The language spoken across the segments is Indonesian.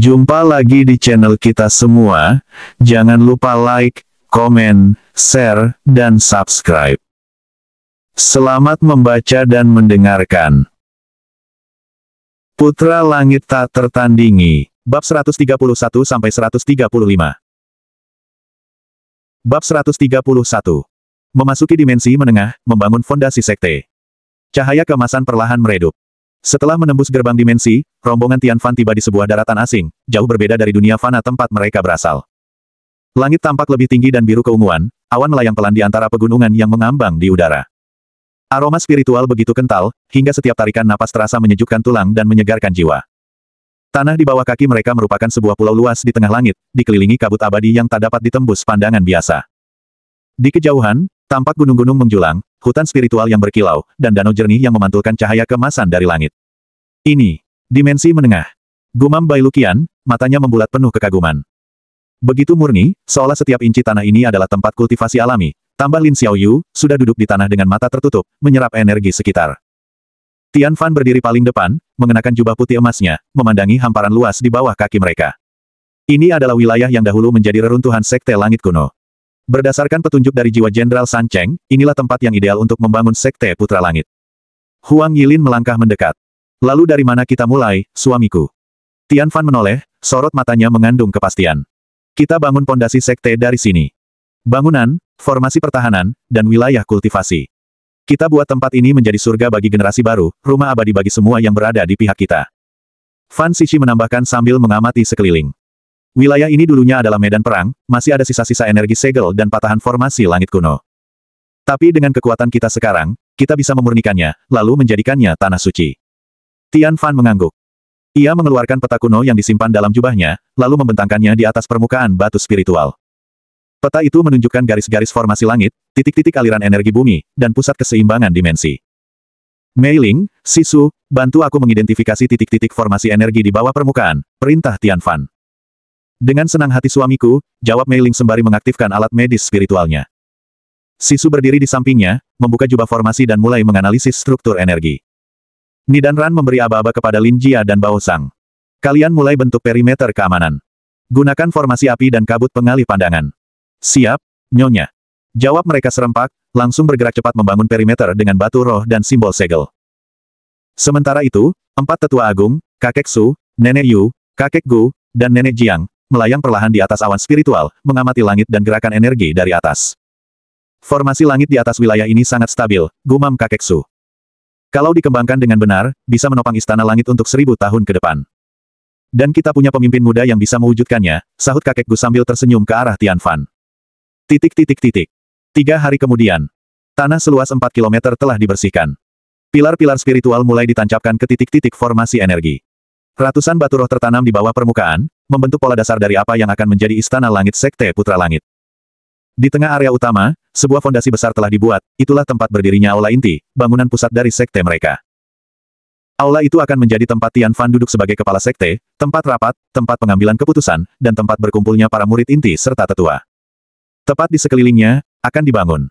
Jumpa lagi di channel kita semua, jangan lupa like, komen, share, dan subscribe. Selamat membaca dan mendengarkan. Putra Langit Tak Tertandingi, Bab 131-135. Bab 131. Memasuki dimensi menengah, membangun fondasi sekte. Cahaya keemasan perlahan meredup. Setelah menembus gerbang dimensi, rombongan Tianfan tiba di sebuah daratan asing, jauh berbeda dari dunia fana tempat mereka berasal. Langit tampak lebih tinggi dan biru keunguan, awan melayang pelan di antara pegunungan yang mengambang di udara. Aroma spiritual begitu kental, hingga setiap tarikan napas terasa menyejukkan tulang dan menyegarkan jiwa. Tanah di bawah kaki mereka merupakan sebuah pulau luas di tengah langit, dikelilingi kabut abadi yang tak dapat ditembus pandangan biasa. Di kejauhan, tampak gunung-gunung menjulang, hutan spiritual yang berkilau, dan danau jernih yang memantulkan cahaya keemasan dari langit. Ini, dimensi menengah. Gumam Bai Luqian, matanya membulat penuh kekaguman. Begitu murni, seolah setiap inci tanah ini adalah tempat kultivasi alami, tambah Lin Xiaoyu, sudah duduk di tanah dengan mata tertutup, menyerap energi sekitar. Tianfan berdiri paling depan, mengenakan jubah putih emasnya, memandangi hamparan luas di bawah kaki mereka. Ini adalah wilayah yang dahulu menjadi reruntuhan Sekte Langit Kuno. Berdasarkan petunjuk dari jiwa Jenderal San Cheng, inilah tempat yang ideal untuk membangun Sekte Putra Langit. Huang Yilin melangkah mendekat. Lalu dari mana kita mulai, suamiku? Tianfan menoleh, sorot matanya mengandung kepastian. Kita bangun pondasi sekte dari sini. Bangunan, formasi pertahanan, dan wilayah kultivasi. Kita buat tempat ini menjadi surga bagi generasi baru, rumah abadi bagi semua yang berada di pihak kita. Fan Xixi menambahkan sambil mengamati sekeliling. Wilayah ini dulunya adalah medan perang, masih ada sisa-sisa energi segel dan patahan formasi langit kuno. Tapi dengan kekuatan kita sekarang, kita bisa memurnikannya, lalu menjadikannya tanah suci. Tianfan mengangguk. Ia mengeluarkan peta kuno yang disimpan dalam jubahnya, lalu membentangkannya di atas permukaan batu spiritual. Peta itu menunjukkan garis-garis formasi langit, titik-titik aliran energi bumi, dan pusat keseimbangan dimensi. Mei Ling, Sisu, bantu aku mengidentifikasi titik-titik formasi energi di bawah permukaan, perintah Tianfan. Dengan senang hati suamiku, jawab Mei Ling sembari mengaktifkan alat medis spiritualnya. Sisu berdiri di sampingnya, membuka jubah formasi dan mulai menganalisis struktur energi. Ni dan Ran memberi aba-aba kepada Lin Jia dan Bao Sang. Kalian mulai bentuk perimeter keamanan. Gunakan formasi api dan kabut pengalih pandangan. Siap, Nyonya. Jawab mereka serempak, langsung bergerak cepat membangun perimeter dengan batu roh dan simbol segel. Sementara itu, 4 tetua agung, Kakek Su, Nenek Yu, Kakek Gu, dan Nenek Jiang, melayang perlahan di atas awan spiritual, mengamati langit dan gerakan energi dari atas. Formasi langit di atas wilayah ini sangat stabil, gumam Kakek Su. Kalau dikembangkan dengan benar, bisa menopang istana langit untuk 1000 tahun ke depan. Dan kita punya pemimpin muda yang bisa mewujudkannya, sahut Kakek Gu sambil tersenyum ke arah Tianfan. Titik. 3 hari kemudian, tanah seluas 4 km telah dibersihkan. Pilar-pilar spiritual mulai ditancapkan ke titik-titik formasi energi. Ratusan batu roh tertanam di bawah permukaan, membentuk pola dasar dari apa yang akan menjadi istana langit Sekte Putra Langit. Di tengah area utama, sebuah fondasi besar telah dibuat, itulah tempat berdirinya aula inti, bangunan pusat dari sekte mereka. Aula itu akan menjadi tempat Tianfan duduk sebagai kepala sekte, tempat rapat, tempat pengambilan keputusan, dan tempat berkumpulnya para murid inti serta tetua. Tepat di sekelilingnya, akan dibangun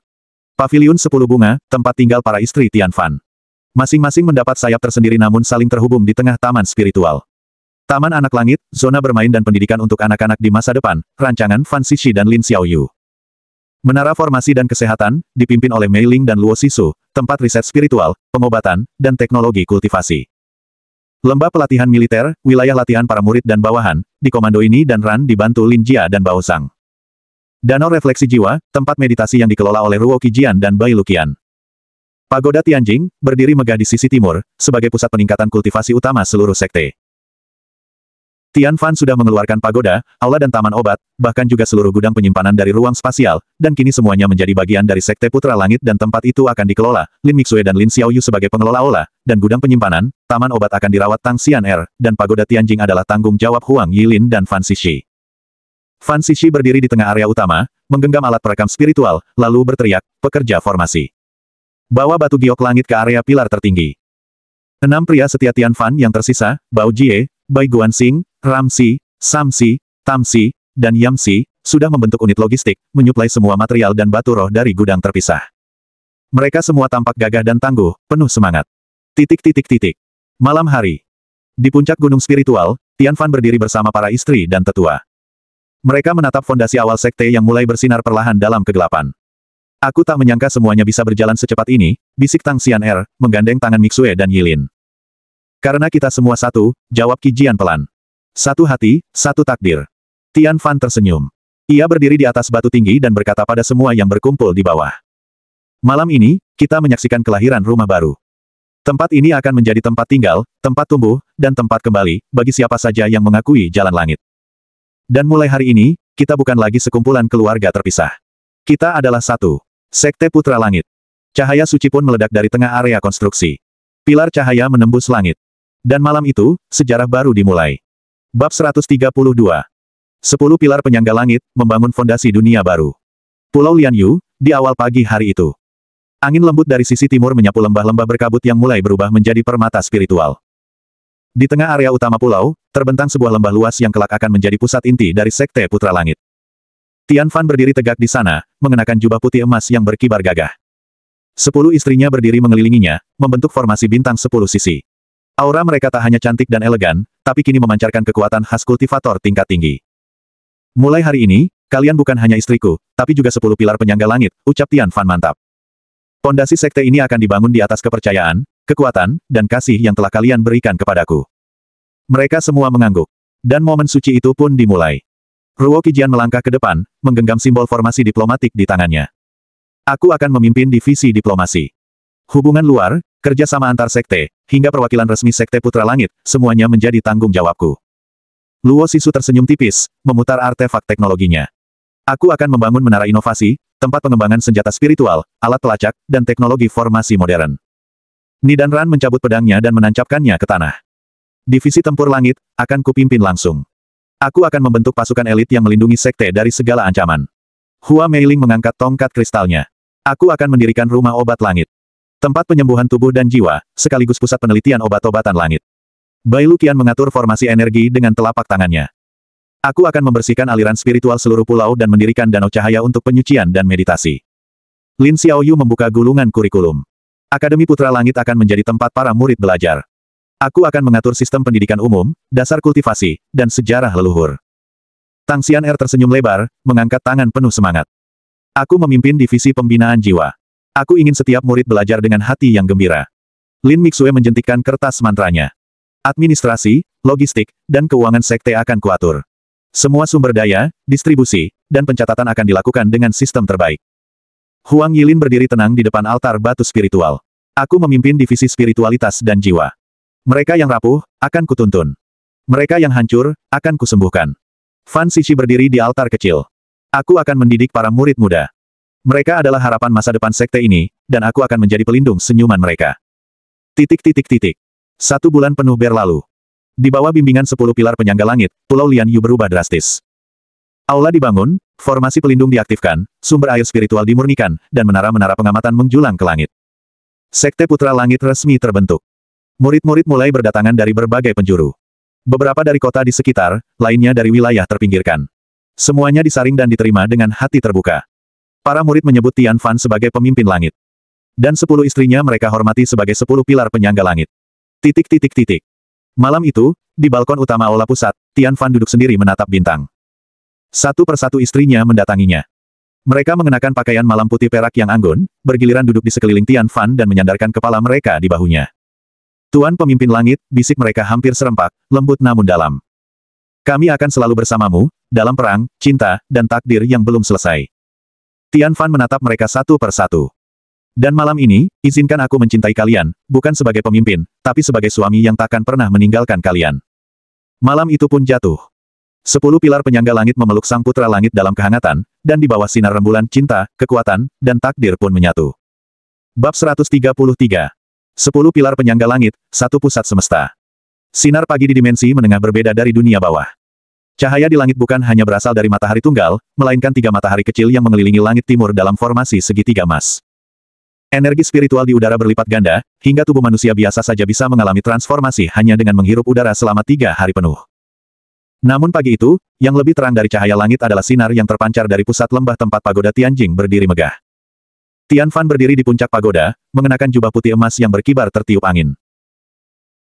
Paviliun 10 bunga, tempat tinggal para istri Tianfan. Masing-masing mendapat sayap tersendiri namun saling terhubung di tengah taman spiritual. Taman Anak Langit, zona bermain dan pendidikan untuk anak-anak di masa depan, rancangan Fan Xixi dan Lin Xiaoyu. Menara Formasi dan Kesehatan, dipimpin oleh Mei Ling dan Luo Sisu, tempat riset spiritual, pengobatan, dan teknologi kultivasi. Lembah pelatihan militer, wilayah latihan para murid dan bawahan, dikomandoi Ni dan Ran dibantu Lin Jia dan Bao Sang. Danau Refleksi Jiwa, tempat meditasi yang dikelola oleh Ruo Qijian dan Bai Luqian. Pagoda Tianjing, berdiri megah di sisi timur, sebagai pusat peningkatan kultivasi utama seluruh sekte. Tianfan sudah mengeluarkan pagoda, aula dan taman obat, bahkan juga seluruh gudang penyimpanan dari ruang spasial, dan kini semuanya menjadi bagian dari Sekte Putra Langit dan tempat itu akan dikelola, Lin Mixue dan Lin Xiaoyu sebagai pengelola aula, dan gudang penyimpanan, taman obat akan dirawat Tang Xian'er, dan pagoda Tianjing adalah tanggung jawab Huang Yilin dan Fan Xixi. Fan Xixi berdiri di tengah area utama, menggenggam alat perekam spiritual, lalu berteriak, pekerja formasi. Bawa batu giok langit ke area pilar tertinggi. 6 pria setia Tianfan yang tersisa, Bao Jie, Bai Guanxing, Ramsi, Samsi, Tamsi, dan Yamsi, sudah membentuk unit logistik, menyuplai semua material dan batu roh dari gudang terpisah. Mereka semua tampak gagah dan tangguh, penuh semangat. Malam hari. Di puncak gunung spiritual, Tian Fan berdiri bersama para istri dan tetua. Mereka menatap fondasi awal sekte yang mulai bersinar perlahan dalam kegelapan. Aku tak menyangka semuanya bisa berjalan secepat ini, bisik Tang Xian'er, menggandeng tangan Mixue dan Yilin. Karena kita semua satu, jawab Qi Jian pelan. Satu hati, satu takdir. Tian Fan tersenyum. Ia berdiri di atas batu tinggi dan berkata pada semua yang berkumpul di bawah. Malam ini, kita menyaksikan kelahiran rumah baru. Tempat ini akan menjadi tempat tinggal, tempat tumbuh, dan tempat kembali, bagi siapa saja yang mengakui jalan langit. Dan mulai hari ini, kita bukan lagi sekumpulan keluarga terpisah. Kita adalah satu. Sekte Putra Langit. Cahaya suci pun meledak dari tengah area konstruksi. Pilar cahaya menembus langit. Dan malam itu, sejarah baru dimulai. Bab 132. 10 pilar penyangga langit, membangun fondasi dunia baru. Pulau Lianyu, di awal pagi hari itu. Angin lembut dari sisi timur menyapu lembah-lembah berkabut yang mulai berubah menjadi permata spiritual. Di tengah area utama pulau, terbentang sebuah lembah luas yang kelak akan menjadi pusat inti dari Sekte Putra Langit. Tian Fan berdiri tegak di sana, mengenakan jubah putih emas yang berkibar gagah. 10 istrinya berdiri mengelilinginya, membentuk formasi bintang 10 sisi. Aura mereka tak hanya cantik dan elegan, tapi kini memancarkan kekuatan khas kultivator tingkat tinggi. Mulai hari ini, kalian bukan hanya istriku, tapi juga 10 pilar penyangga langit, ucap Tian Fan mantap. Pondasi sekte ini akan dibangun di atas kepercayaan, kekuatan, dan kasih yang telah kalian berikan kepadaku. Mereka semua mengangguk. Dan momen suci itu pun dimulai. Ruo Qijian melangkah ke depan, menggenggam simbol formasi diplomatik di tangannya. Aku akan memimpin divisi diplomasi. Hubungan luar, kerjasama antar sekte, hingga perwakilan resmi Sekte Putra Langit, semuanya menjadi tanggung jawabku. Luo Sisu tersenyum tipis, memutar artefak teknologinya. Aku akan membangun menara inovasi, tempat pengembangan senjata spiritual, alat pelacak, dan teknologi formasi modern. Ni dan Ran mencabut pedangnya dan menancapkannya ke tanah. Divisi tempur langit, akan kupimpin langsung. Aku akan membentuk pasukan elit yang melindungi sekte dari segala ancaman. Hua Meiling mengangkat tongkat kristalnya. Aku akan mendirikan rumah obat langit. Tempat penyembuhan tubuh dan jiwa, sekaligus pusat penelitian obat-obatan langit. Bai Luqian mengatur formasi energi dengan telapak tangannya. Aku akan membersihkan aliran spiritual seluruh pulau dan mendirikan danau cahaya untuk penyucian dan meditasi. Lin Xiaoyu membuka gulungan kurikulum. Akademi Putra Langit akan menjadi tempat para murid belajar. Aku akan mengatur sistem pendidikan umum, dasar kultivasi, dan sejarah leluhur. Tang Xian'er tersenyum lebar, mengangkat tangan penuh semangat. Aku memimpin divisi pembinaan jiwa. Aku ingin setiap murid belajar dengan hati yang gembira. Lin Mixue menjentikkan kertas mantranya. Administrasi, logistik, dan keuangan sekte akan kuatur. Semua sumber daya, distribusi, dan pencatatan akan dilakukan dengan sistem terbaik. Huang Yilin berdiri tenang di depan altar batu spiritual. Aku memimpin divisi spiritualitas dan jiwa. Mereka yang rapuh, akan kutuntun. Mereka yang hancur, akan kusembuhkan. Fan Xixi berdiri di altar kecil. Aku akan mendidik para murid muda. Mereka adalah harapan masa depan sekte ini, dan aku akan menjadi pelindung senyuman mereka. Titik. 1 bulan penuh berlalu. Di bawah bimbingan 10 pilar penyangga langit, Pulau Lianyu berubah drastis. Aula dibangun, formasi pelindung diaktifkan, sumber air spiritual dimurnikan, dan menara-menara pengamatan menjulang ke langit. Sekte Putra Langit resmi terbentuk. Murid-murid mulai berdatangan dari berbagai penjuru. Beberapa dari kota di sekitar, lainnya dari wilayah terpinggirkan. Semuanya disaring dan diterima dengan hati terbuka. Para murid menyebut Tian Fan sebagai pemimpin langit. Dan 10 istrinya mereka hormati sebagai 10 pilar penyangga langit. Titik. Malam itu, di balkon utama aula pusat, Tian Fan duduk sendiri menatap bintang. Satu persatu istrinya mendatanginya. Mereka mengenakan pakaian malam putih perak yang anggun, bergiliran duduk di sekeliling Tian Fan dan menyandarkan kepala mereka di bahunya. Tuan pemimpin langit, bisik mereka hampir serempak, lembut namun dalam. Kami akan selalu bersamamu, dalam perang, cinta, dan takdir yang belum selesai. Tian Fan menatap mereka satu persatu. Dan malam ini, izinkan aku mencintai kalian, bukan sebagai pemimpin, tapi sebagai suami yang takkan pernah meninggalkan kalian. Malam itu pun jatuh. 10 pilar penyangga langit memeluk sang putra langit dalam kehangatan, dan di bawah sinar rembulan cinta, kekuatan, dan takdir pun menyatu. Bab 133. 10 pilar penyangga langit, satu pusat semesta. Sinar pagi di dimensi menengah berbeda dari dunia bawah. Cahaya di langit bukan hanya berasal dari matahari tunggal, melainkan 3 matahari kecil yang mengelilingi langit timur dalam formasi segitiga emas. Energi spiritual di udara berlipat ganda, hingga tubuh manusia biasa saja bisa mengalami transformasi hanya dengan menghirup udara selama 3 hari penuh. Namun pagi itu, yang lebih terang dari cahaya langit adalah sinar yang terpancar dari pusat lembah tempat pagoda Tianjing berdiri megah. Tian Fan berdiri di puncak pagoda, mengenakan jubah putih emas yang berkibar tertiup angin.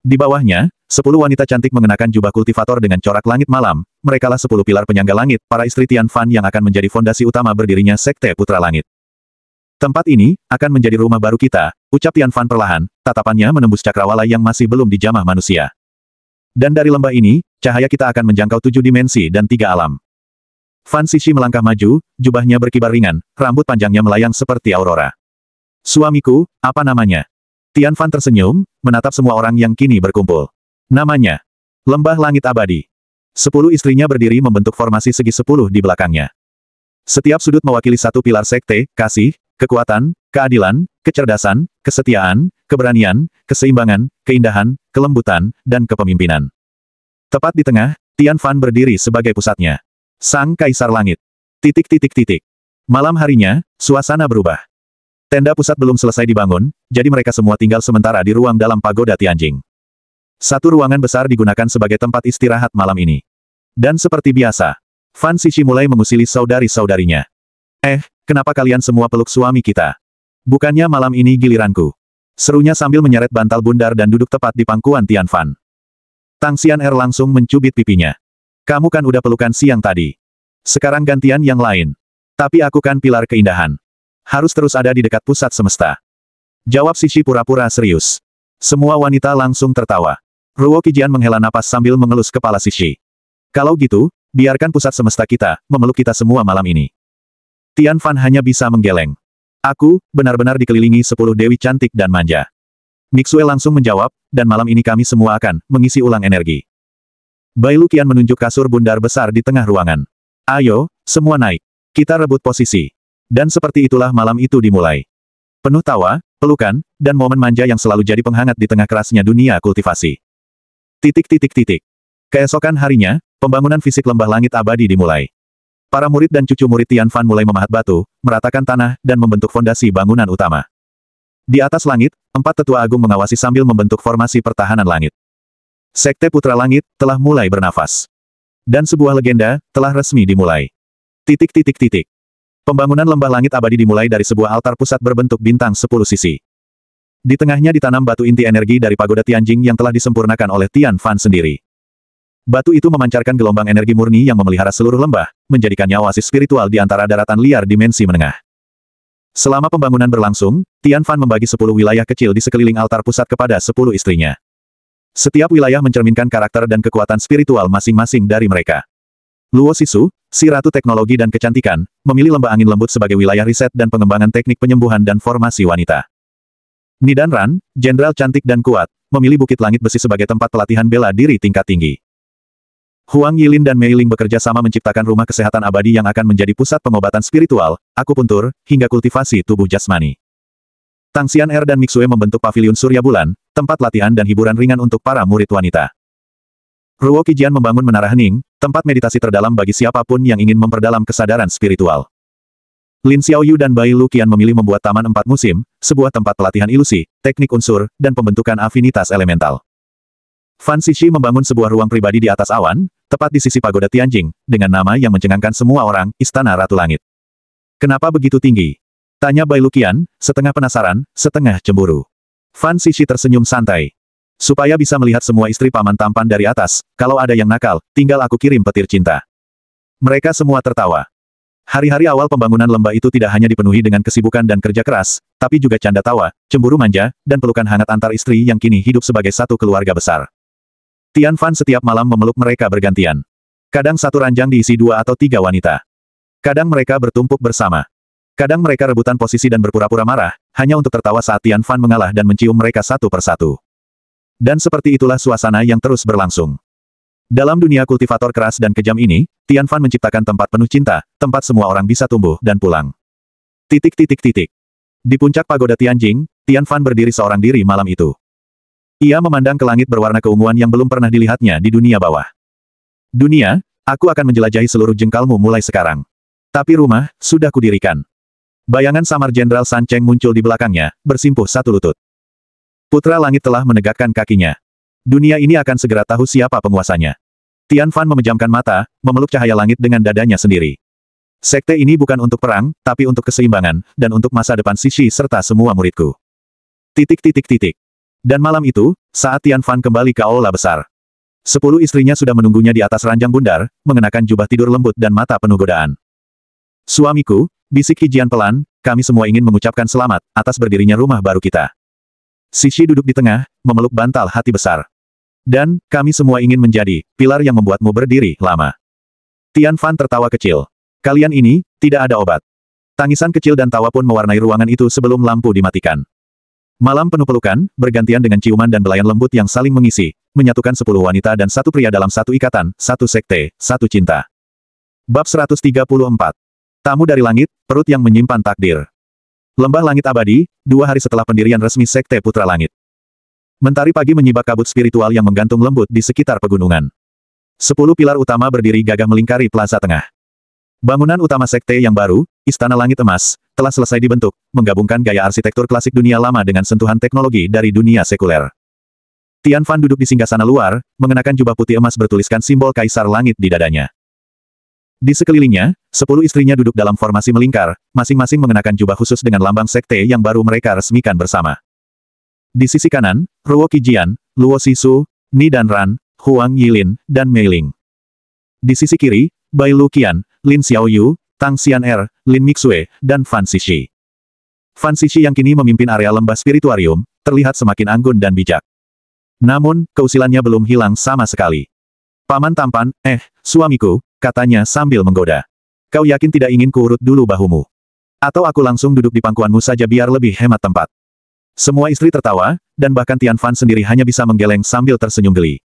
Di bawahnya, 10 wanita cantik mengenakan jubah kultivator dengan corak langit malam, merekalah 10 pilar penyangga langit, para istri Tian Fan yang akan menjadi fondasi utama berdirinya Sekte Putra Langit. Tempat ini, akan menjadi rumah baru kita, ucap Tian Fan perlahan, tatapannya menembus cakrawala yang masih belum dijamah manusia. Dan dari lembah ini, cahaya kita akan menjangkau 7 dimensi dan 3 alam. Fan Xixi melangkah maju, jubahnya berkibar ringan, rambut panjangnya melayang seperti aurora. Suamiku, apa namanya? Tian Fan tersenyum, menatap semua orang yang kini berkumpul. Namanya, Lembah Langit Abadi. 10 istrinya berdiri membentuk formasi segi 10 di belakangnya. Setiap sudut mewakili satu pilar sekte, kasih, kekuatan, keadilan, kecerdasan, kesetiaan, keberanian, keseimbangan, keindahan, kelembutan, dan kepemimpinan. Tepat di tengah, Tian Fan berdiri sebagai pusatnya. Sang Kaisar Langit. Malam harinya, suasana berubah. Tenda pusat belum selesai dibangun, jadi mereka semua tinggal sementara di ruang dalam pagoda Tianjing. Satu ruangan besar digunakan sebagai tempat istirahat malam ini. Dan seperti biasa, Fan Xixi mulai mengusili saudari-saudarinya. Kenapa kalian semua peluk suami kita? Bukannya malam ini giliranku. Serunya sambil menyeret bantal bundar dan duduk tepat di pangkuan Tian Fan. Tang Xian'er langsung mencubit pipinya. Kamu kan udah pelukan siang tadi. Sekarang gantian yang lain. Tapi aku kan pilar keindahan. Harus terus ada di dekat pusat semesta. Jawab Xixi pura-pura serius. Semua wanita langsung tertawa. Ruo Qijian menghela napas sambil mengelus kepala Xixi. Kalau gitu, biarkan pusat semesta kita, memeluk kita semua malam ini. Tian Fan hanya bisa menggeleng. Aku, benar-benar dikelilingi 10 dewi cantik dan manja. Mixue langsung menjawab, dan malam ini kami semua akan mengisi ulang energi. Bai Luqian menunjuk kasur bundar besar di tengah ruangan. Ayo, semua naik. Kita rebut posisi. Dan seperti itulah malam itu dimulai. Penuh tawa, pelukan, dan momen manja yang selalu jadi penghangat di tengah kerasnya dunia kultivasi. Keesokan harinya, pembangunan fisik lembah langit abadi dimulai. Para murid dan cucu murid Tian Fan mulai memahat batu, meratakan tanah, dan membentuk fondasi bangunan utama. Di atas langit, 4 tetua agung mengawasi sambil membentuk formasi pertahanan langit. Sekte Putra Langit telah mulai bernafas. Dan sebuah legenda telah resmi dimulai. Pembangunan lembah langit abadi dimulai dari sebuah altar pusat berbentuk bintang 10 sisi. Di tengahnya ditanam batu inti energi dari pagoda Tianjing yang telah disempurnakan oleh Tian Fan sendiri. Batu itu memancarkan gelombang energi murni yang memelihara seluruh lembah, menjadikannya oasis spiritual di antara daratan liar dimensi menengah. Selama pembangunan berlangsung, Tian Fan membagi 10 wilayah kecil di sekeliling altar pusat kepada 10 istrinya. Setiap wilayah mencerminkan karakter dan kekuatan spiritual masing-masing dari mereka. Luo Sisu, si Ratu Teknologi dan Kecantikan, memilih lembah angin lembut sebagai wilayah riset dan pengembangan teknik penyembuhan dan formasi wanita. Nidan Ran, Jenderal Cantik dan Kuat, memilih Bukit Langit Besi sebagai tempat pelatihan bela diri tingkat tinggi. Huang Yilin dan Mei Ling bekerja sama menciptakan rumah kesehatan abadi yang akan menjadi pusat pengobatan spiritual, akupuntur, hingga kultivasi tubuh jasmani. Tang Xian'er dan Mixue membentuk paviliun Surya Bulan, tempat latihan dan hiburan ringan untuk para murid wanita. Ruo Qijian membangun menara hening, tempat meditasi terdalam bagi siapapun yang ingin memperdalam kesadaran spiritual. Lin Xiaoyu dan Bai Luqian memilih membuat Taman 4 Musim, sebuah tempat pelatihan ilusi, teknik unsur, dan pembentukan afinitas elemental. Fan Xixi membangun sebuah ruang pribadi di atas awan, tepat di sisi pagoda Tianjing, dengan nama yang mencengangkan semua orang, Istana Ratu Langit. Kenapa begitu tinggi? Tanya Bai Luqian, setengah penasaran, setengah cemburu. Fan Xixi tersenyum santai. Supaya bisa melihat semua istri paman tampan dari atas, kalau ada yang nakal, tinggal aku kirim petir cinta. Mereka semua tertawa. Hari-hari awal pembangunan lembah itu tidak hanya dipenuhi dengan kesibukan dan kerja keras, tapi juga canda tawa, cemburu manja, dan pelukan hangat antar istri yang kini hidup sebagai satu keluarga besar. Tian Fan setiap malam memeluk mereka bergantian. Kadang satu ranjang diisi 2 atau 3 wanita. Kadang mereka bertumpuk bersama. Kadang mereka rebutan posisi dan berpura-pura marah, hanya untuk tertawa saat Tian Fan mengalah dan mencium mereka satu persatu. Dan seperti itulah suasana yang terus berlangsung. Dalam dunia kultivator keras dan kejam ini, Tian Fan menciptakan tempat penuh cinta, tempat semua orang bisa tumbuh dan pulang. Di puncak pagoda Tianjing, Tian Fan berdiri seorang diri malam itu. Ia memandang ke langit berwarna keunguan yang belum pernah dilihatnya di dunia bawah. Dunia, aku akan menjelajahi seluruh jengkalmu mulai sekarang. Tapi rumah, sudah kudirikan. Bayangan samar Jenderal San Cheng muncul di belakangnya, bersimpuh satu lutut. Putra Langit telah menegakkan kakinya. Dunia ini akan segera tahu siapa penguasanya. Tian Fan memejamkan mata, memeluk cahaya langit dengan dadanya sendiri. Sekte ini bukan untuk perang, tapi untuk keseimbangan, dan untuk masa depan Xixi serta semua muridku. Dan malam itu, saat Tian Fan kembali ke aula besar, 10 istrinya sudah menunggunya di atas ranjang bundar, mengenakan jubah tidur lembut dan mata penuh godaan. Suamiku, bisik Qijian pelan, kami semua ingin mengucapkan selamat atas berdirinya rumah baru kita. Sishi duduk di tengah, memeluk bantal hati besar. Dan, kami semua ingin menjadi pilar yang membuatmu berdiri lama. Tian Fan tertawa kecil. Kalian ini, tidak ada obat. Tangisan kecil dan tawa pun mewarnai ruangan itu sebelum lampu dimatikan. Malam penuh pelukan, bergantian dengan ciuman dan belayan lembut yang saling mengisi, menyatukan 10 wanita dan 1 pria dalam satu ikatan, satu sekte, satu cinta. Bab 134. Tamu dari langit, perut yang menyimpan takdir. Lembah Langit Abadi, 2 hari setelah pendirian resmi Sekte Putra Langit. Mentari pagi menyibak kabut spiritual yang menggantung lembut di sekitar pegunungan. 10 pilar utama berdiri gagah melingkari plaza tengah. Bangunan utama sekte yang baru, Istana Langit Emas, telah selesai dibentuk, menggabungkan gaya arsitektur klasik dunia lama dengan sentuhan teknologi dari dunia sekuler. Tian Fan duduk di singgasana luar, mengenakan jubah putih emas bertuliskan simbol Kaisar Langit di dadanya. Di sekelilingnya, 10 istrinya duduk dalam formasi melingkar, masing-masing mengenakan jubah khusus dengan lambang sekte yang baru mereka resmikan bersama. Di sisi kanan, Ruo Qijian, Luo Sisu, Ni dan Ran, Huang Yilin, dan Mei Ling. Di sisi kiri, Bai Luqian, Lin Xiaoyu, Tang Xian'er, Lin Mixue, dan Fan Xixi. Fan Xixi yang kini memimpin area lembah spirituarium, terlihat semakin anggun dan bijak. Namun, keusilannya belum hilang sama sekali. Paman tampan, suamiku, katanya sambil menggoda. Kau yakin tidak ingin kuurut dulu bahumu? Atau aku langsung duduk di pangkuanmu saja biar lebih hemat tempat? Semua istri tertawa, dan bahkan Tian Fan sendiri hanya bisa menggeleng sambil tersenyum geli.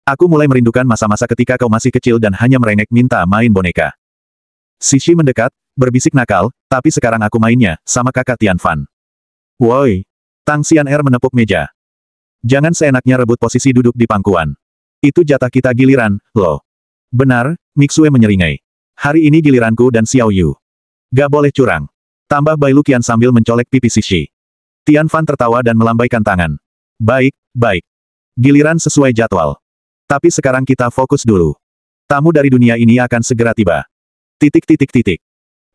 Aku mulai merindukan masa-masa ketika kau masih kecil dan hanya merengek minta main boneka. Sishi mendekat, berbisik nakal, tapi sekarang aku mainnya, sama kakak Tian Fan. Woi! Tang Xian'er menepuk meja. Jangan seenaknya rebut posisi duduk di pangkuan. Itu jatah kita giliran, loh. Benar, Mixue menyeringai. Hari ini giliranku dan Xiao Yu. Gak boleh curang. Tambah Bai Luqian sambil mencolek pipi Sishi. Tian Fan tertawa dan melambaikan tangan. Baik, baik. Giliran sesuai jadwal. Tapi sekarang kita fokus dulu. Tamu dari dunia ini akan segera tiba. Titik.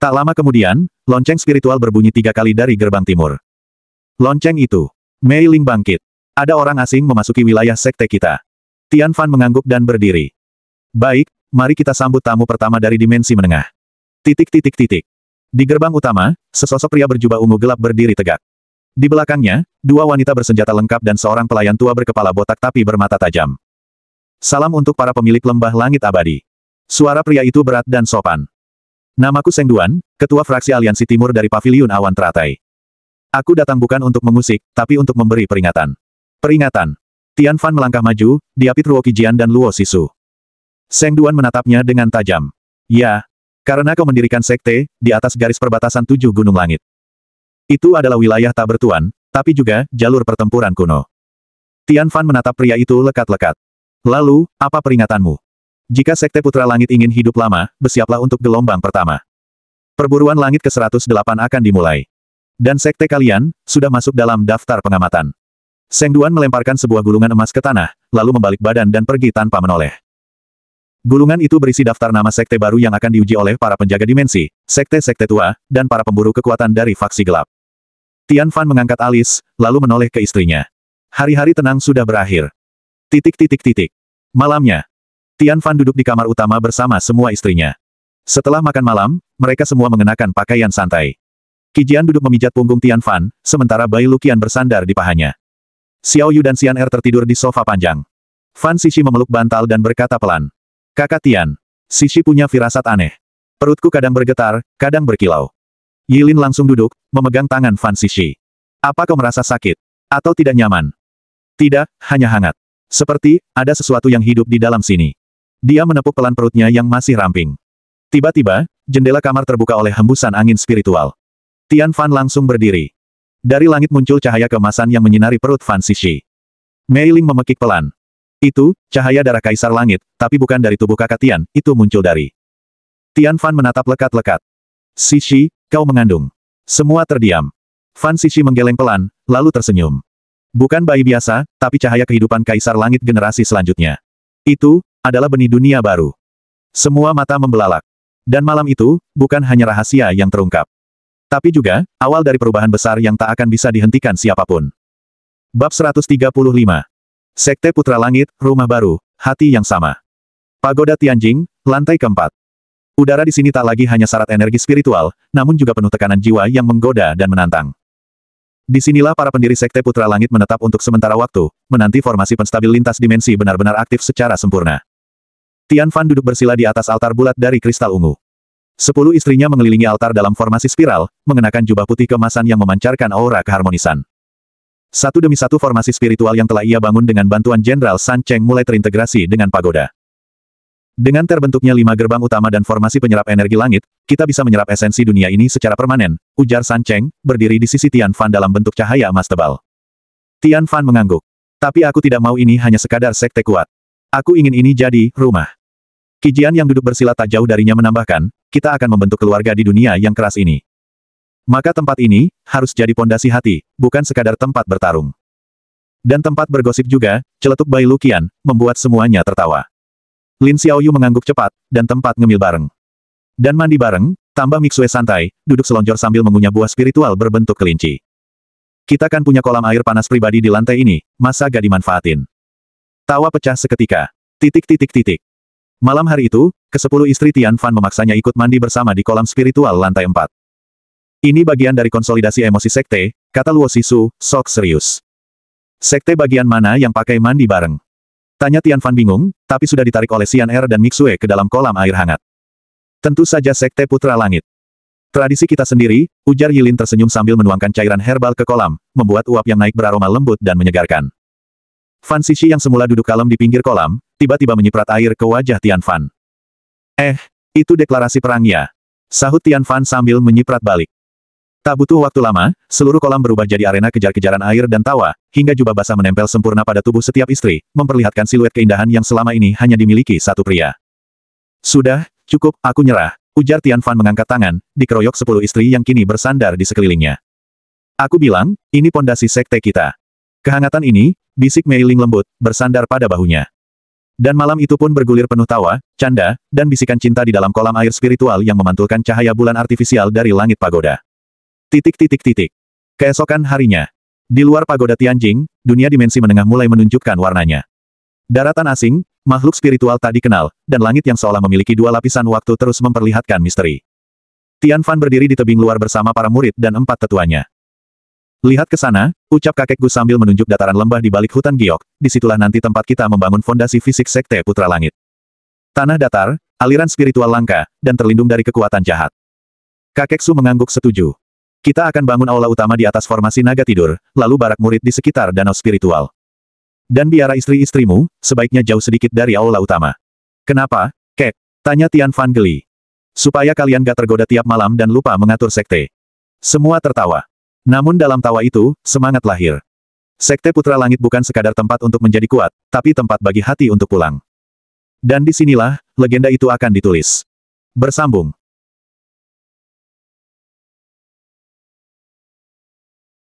Tak lama kemudian, lonceng spiritual berbunyi 3 kali dari gerbang timur. Lonceng itu. Mei Ling bangkit. Ada orang asing memasuki wilayah sekte kita. Tian Fan mengangguk dan berdiri. Baik, mari kita sambut tamu pertama dari dimensi menengah. Titik. Di gerbang utama, sesosok pria berjubah ungu gelap berdiri tegak. Di belakangnya, 2 wanita bersenjata lengkap dan seorang pelayan tua berkepala botak tapi bermata tajam. Salam untuk para pemilik lembah langit abadi. Suara pria itu berat dan sopan. Namaku Seng Duan, ketua fraksi aliansi timur dari Paviliun Awan Teratai. Aku datang bukan untuk mengusik, tapi untuk memberi peringatan. Peringatan. Tian Fan melangkah maju, diapit Ruo Qijian dan Luo Sisu. Seng Duan menatapnya dengan tajam. Ya, karena kau mendirikan sekte, di atas garis perbatasan 7 gunung langit. Itu adalah wilayah tak bertuan, tapi juga jalur pertempuran kuno. Tian Fan menatap pria itu lekat-lekat. Lalu, apa peringatanmu? Jika Sekte Putra Langit ingin hidup lama, bersiaplah untuk gelombang pertama. Perburuan langit ke-108 akan dimulai. Dan sekte kalian, sudah masuk dalam daftar pengamatan. Seng Duan melemparkan sebuah gulungan emas ke tanah, lalu membalik badan dan pergi tanpa menoleh. Gulungan itu berisi daftar nama sekte baru yang akan diuji oleh para penjaga dimensi, sekte-sekte tua, dan para pemburu kekuatan dari faksi gelap. Tian Fan mengangkat alis, lalu menoleh ke istrinya. Hari-hari tenang sudah berakhir. Malamnya, Tian Fan duduk di kamar utama bersama semua istrinya. Setelah makan malam, mereka semua mengenakan pakaian santai. Qijian duduk memijat punggung Tian Fan, sementara Bai Luqian bersandar di pahanya. Xiao Yu dan Xian'er tertidur di sofa panjang. Fan Xixi memeluk bantal dan berkata pelan. Kakak Tian, Xixi punya firasat aneh. Perutku kadang bergetar, kadang berkilau. Yilin langsung duduk, memegang tangan Fan Xixi. Apa kau merasa sakit? Atau tidak nyaman? Tidak, hanya hangat. Seperti, ada sesuatu yang hidup di dalam sini. Dia menepuk pelan perutnya yang masih ramping. Tiba-tiba, jendela kamar terbuka oleh hembusan angin spiritual. Tian Fan langsung berdiri. Dari langit muncul cahaya keemasan yang menyinari perut Fan Xixi. Mei Ling memekik pelan. Itu, cahaya darah Kaisar Langit, tapi bukan dari tubuh kakak Tian, itu muncul dari. Tian Fan menatap lekat-lekat. Xixi, kau mengandung. Semua terdiam. Fan Xixi menggeleng pelan, lalu tersenyum. Bukan bayi biasa, tapi cahaya kehidupan Kaisar Langit generasi selanjutnya. Itu, adalah benih dunia baru. Semua mata membelalak. Dan malam itu, bukan hanya rahasia yang terungkap. Tapi juga, awal dari perubahan besar yang tak akan bisa dihentikan siapapun. Bab 135. Sekte Putra Langit, Rumah Baru, Hati yang Sama. Pagoda Tianjing, lantai keempat. Udara di sini tak lagi hanya syarat energi spiritual, namun juga penuh tekanan jiwa yang menggoda dan menantang. Disinilah para pendiri Sekte Putra Langit menetap untuk sementara waktu, menanti formasi penstabil lintas dimensi benar-benar aktif secara sempurna. Tian Fan duduk bersila di atas altar bulat dari kristal ungu. 10 istrinya mengelilingi altar dalam formasi spiral, mengenakan jubah putih keemasan yang memancarkan aura keharmonisan. Satu demi satu formasi spiritual yang telah ia bangun dengan bantuan Jenderal San Cheng mulai terintegrasi dengan pagoda. Dengan terbentuknya 5 gerbang utama dan formasi penyerap energi langit, kita bisa menyerap esensi dunia ini secara permanen, ujar San Cheng, berdiri di sisi Tian Fan dalam bentuk cahaya emas tebal. Tian Fan mengangguk. Tapi aku tidak mau ini hanya sekadar sekte kuat. Aku ingin ini jadi rumah. Qijian yang duduk bersila tak jauh darinya menambahkan, kita akan membentuk keluarga di dunia yang keras ini. Maka tempat ini, harus jadi pondasi hati, bukan sekadar tempat bertarung. Dan tempat bergosip juga, celetuk Bai Luqian, membuat semuanya tertawa. Lin Xiaoyu mengangguk cepat, dan tempat ngemil bareng. Dan mandi bareng, tambah Mixue santai, duduk selonjor sambil mengunyah buah spiritual berbentuk kelinci. Kita kan punya kolam air panas pribadi di lantai ini, masa gak dimanfaatin? Tawa pecah seketika. Malam hari itu, ke-10 istri Tian Fan memaksanya ikut mandi bersama di kolam spiritual lantai 4. Ini bagian dari konsolidasi emosi sekte, kata Luo Sisu, sok serius. Sekte bagian mana yang pakai mandi bareng? Tanya Tian Fan bingung, tapi sudah ditarik oleh Xian Er dan Mixue ke dalam kolam air hangat. Tentu saja Sekte Putra Langit. Tradisi kita sendiri, ujar Yilin tersenyum sambil menuangkan cairan herbal ke kolam, membuat uap yang naik beraroma lembut dan menyegarkan. Fan Xixi yang semula duduk kalem di pinggir kolam, tiba-tiba menyiprat air ke wajah Tian Fan. Itu deklarasi perang ya? Sahut Tian Fan sambil menyiprat balik. Tak butuh waktu lama, seluruh kolam berubah jadi arena kejar-kejaran air dan tawa, hingga jubah basah menempel sempurna pada tubuh setiap istri, memperlihatkan siluet keindahan yang selama ini hanya dimiliki satu pria. Sudah, cukup, aku nyerah, ujar Tian Fan mengangkat tangan, dikeroyok 10 istri yang kini bersandar di sekelilingnya. Aku bilang, ini pondasi sekte kita. Kehangatan ini, bisik Mei Ling lembut, bersandar pada bahunya. Dan malam itu pun bergulir penuh tawa, canda, dan bisikan cinta di dalam kolam air spiritual yang memantulkan cahaya bulan artifisial dari langit pagoda. Keesokan harinya. Di luar pagoda Tianjing, dunia dimensi menengah mulai menunjukkan warnanya. Daratan asing, makhluk spiritual tak dikenal, dan langit yang seolah memiliki 2 lapisan waktu terus memperlihatkan misteri. Tian Fan berdiri di tebing luar bersama para murid dan 4 tetuanya. Lihat ke sana, ucap kakek Gu sambil menunjuk dataran lembah di balik hutan giok, disitulah nanti tempat kita membangun fondasi fisik Sekte Putra Langit. Tanah datar, aliran spiritual langka, dan terlindung dari kekuatan jahat. Kakek Su mengangguk setuju. Kita akan bangun aula utama di atas formasi naga tidur, lalu barak murid di sekitar danau spiritual. Dan biara istri-istrimu, sebaiknya jauh sedikit dari aula utama. Kenapa, Kek? Tanya Tian Fan geli. Supaya kalian gak tergoda tiap malam dan lupa mengatur sekte. Semua tertawa. Namun dalam tawa itu, semangat lahir. Sekte Putra Langit bukan sekadar tempat untuk menjadi kuat, tapi tempat bagi hati untuk pulang. Dan disinilah, legenda itu akan ditulis. Bersambung.